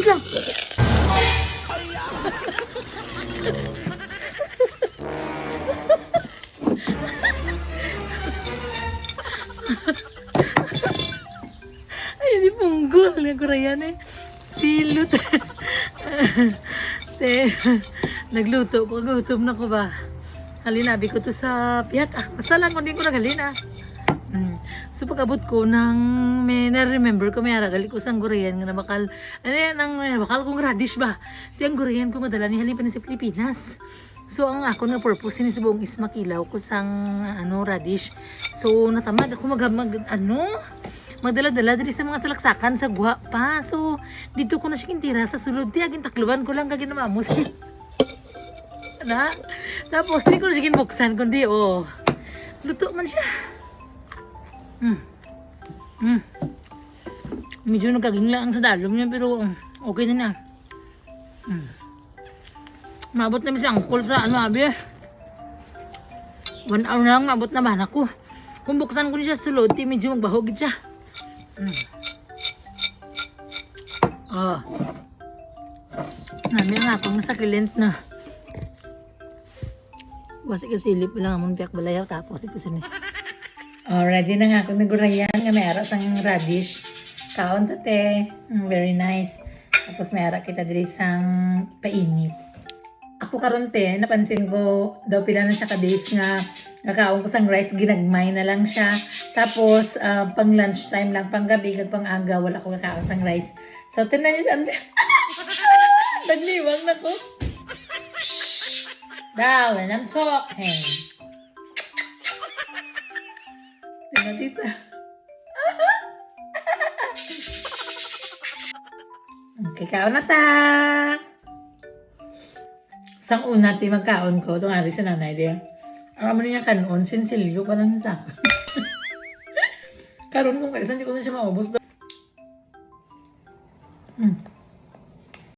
Wait lang. Ay, hindi punggol. Nagkurayan eh. Silot. Te, nagluto ko. Gutom na ko ba? Halinabi ko to sa piyak. Basta lang kung di ko nagalin So pag-abot ko ng may na-remember ko may aragali ko sang gurayan nga bakal bakal kong radish ba. Tiyang gurayan ko madala ni halin pa ni sa Pilipinas. So ang ako na purpose ni sa buong is makilaw ko sang radish. So natamad ako magdala-dala diri sa mga salaksakan sa guha pa. So dito ko na siya kintira sa sulod ti aging takluban ko lang kagin na mamos. Na. Tapos di ko na siya kinbuksan kundi luto man siya. Medyo nagkaginglaan sa dalom niya pero okay na na. Maabot namin sa angkol sa abi. 1 hour na lang maabot na ba ako. Kung buksan ko niya sulod, medyo magbahog siya. Nami nga akong nasakilent na. Basi kasilip lang amon piyak balayaw tapos ito sa ni. Ready na nga akong nagurayan nga may aras ang radish. Kaon tate. Very nice. Tapos may ara kita diri sang painit. Ako karon te, napansin ko daw pila na siya ka-days nga nakaon ko sang rice, ginagmay na lang siya. Tapos pang lunchtime lang, pang gabi, kag pang aga, wala ko kakaon sang rice. So tinan niyo sa nagliwang na ko. Daw, and I'm talking. Tingnan tita. Okay, kaon na ta. Sang una ti magkaon ko, itong ari sa nanay diya. Ang amo niya kanon, sinsilyo pa lang sa akin. Karon kung kaisan, di ko na siya maubos.